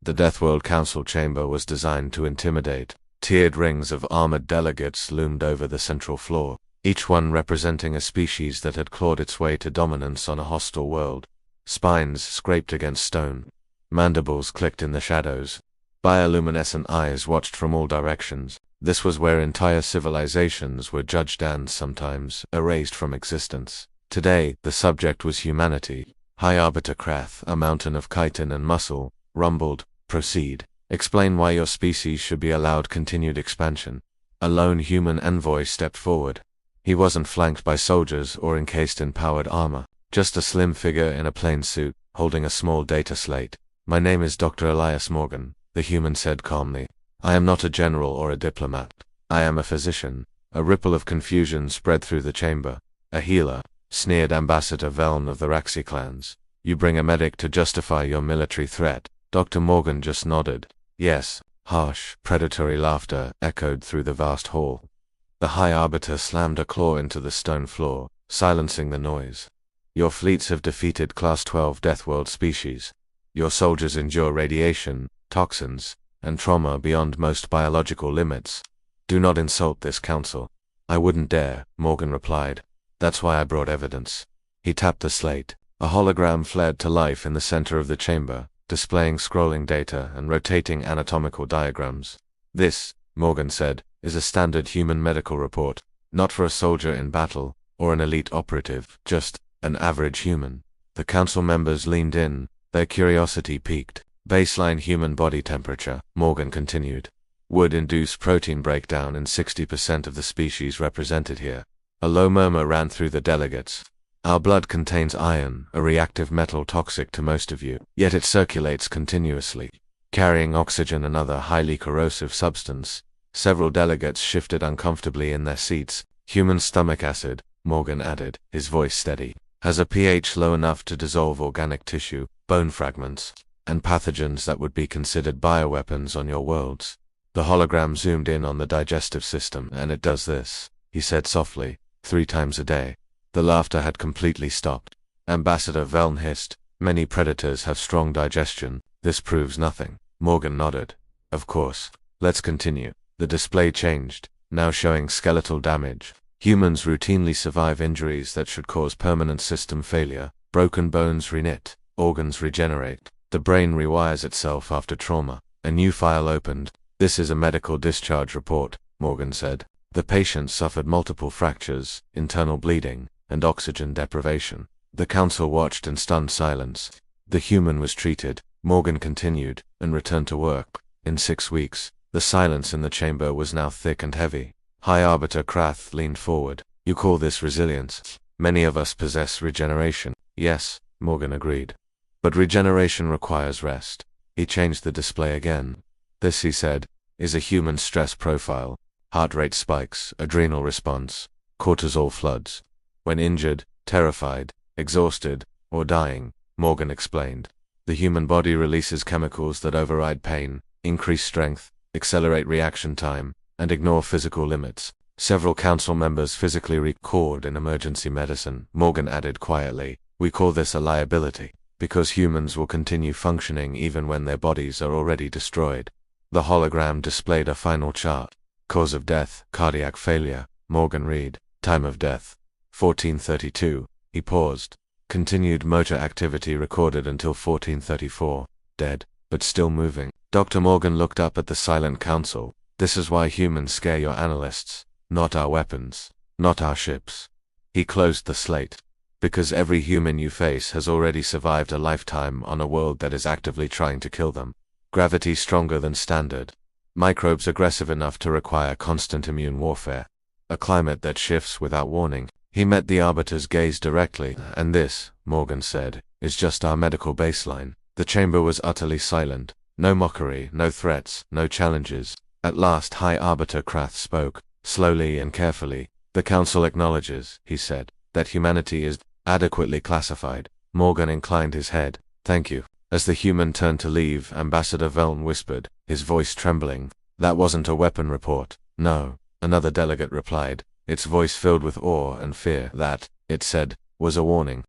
The Deathworld Council chamber was designed to intimidate. Tiered rings of armored delegates loomed over the central floor, each one representing a species that had clawed its way to dominance on a hostile world. Spines scraped against stone. Mandibles clicked in the shadows. Bioluminescent eyes watched from all directions. This was where entire civilizations were judged and, sometimes, erased from existence. Today, the subject was humanity. High Arbiter Krath, a mountain of chitin and muscle, rumbled, "Proceed. Explain why your species should be allowed continued expansion." A lone human envoy stepped forward. He wasn't flanked by soldiers or encased in powered armor, just a slim figure in a plain suit, holding a small data slate. "My name is Dr. Elias Morgan," the human said calmly. "I am not a general or a diplomat. I am a physician." A ripple of confusion spread through the chamber. "A healer," sneered Ambassador Veln of the Raxi clans. "You bring a medic to justify your military threat." Dr. Morgan just nodded. "Yes." Harsh, predatory laughter echoed through the vast hall. The High Arbiter slammed a claw into the stone floor, silencing the noise. "Your fleets have defeated Class 12 Deathworld species. Your soldiers endure radiation, toxins, and trauma beyond most biological limits. Do not insult this council." "I wouldn't dare," Morgan replied. "That's why I brought evidence." He tapped the slate. A hologram flared to life in the center of the chamber, displaying scrolling data and rotating anatomical diagrams. "This," Morgan said, "is a standard human medical report. Not for a soldier in battle, or an elite operative, just an average human." The council members leaned in, their curiosity piqued. "Baseline human body temperature," Morgan continued, "would induce protein breakdown in 60% of the species represented here." A low murmur ran through the delegates. "Our blood contains iron, a reactive metal toxic to most of you, yet it circulates continuously, carrying oxygen, another highly corrosive substance." Several delegates shifted uncomfortably in their seats. "Human stomach acid," Morgan added, his voice steady, "has a pH low enough to dissolve organic tissue, bone fragments, and pathogens that would be considered bioweapons on your worlds." The hologram zoomed in on the digestive system. "And it does this," he said softly, 3 times a day." The laughter had completely stopped. Ambassador Veln hissed, "Many predators have strong digestion. This proves nothing." Morgan nodded. "Of course. Let's continue." The display changed, now showing skeletal damage. Humans routinely survive injuries that should cause permanent system failure. Broken bones reknit, organs regenerate. The brain rewires itself after trauma. A new file opened. "This is a medical discharge report," Morgan said. "The patient suffered multiple fractures, internal bleeding, and oxygen deprivation." The council watched in stunned silence. "The human was treated," Morgan continued, "and returned to work. In 6 weeks." The silence in the chamber was now thick and heavy. High Arbiter Krath leaned forward. "You call this resilience? Many of us possess regeneration." "Yes," Morgan agreed. "But regeneration requires rest." He changed the display again. "This," he said, "is a human stress profile. Heart rate spikes, adrenal response, cortisol floods. When injured, terrified, exhausted, or dying," Morgan explained, "the human body releases chemicals that override pain, increase strength, accelerate reaction time, and ignore physical limits." Several council members physically recalled in emergency medicine. Morgan added quietly, "We call this a liability, because humans will continue functioning even when their bodies are already destroyed." The hologram displayed a final chart. "Cause of death, cardiac failure," Morgan read. "Time of death, 1432. He paused. "Continued motor activity recorded until 1434. Dead, but still moving." Dr. Morgan looked up at the silent council. "This is why humans scare your analysts. Not our weapons. Not our ships." He closed the slate. "Because every human you face has already survived a lifetime on a world that is actively trying to kill them. Gravity stronger than standard. Microbes aggressive enough to require constant immune warfare. A climate that shifts without warning." He met the Arbiter's gaze directly. "And this," Morgan said, "is just our medical baseline." The chamber was utterly silent. No mockery, no threats, no challenges. At last High Arbiter Krath spoke, slowly and carefully. "The Council acknowledges," he said, "that humanity is adequately classified." Morgan inclined his head. "Thank you." As the human turned to leave, Ambassador Veln whispered, his voice trembling, "That wasn't a weapon report." "No," another delegate replied, its voice filled with awe and fear. "That," it said, "was a warning."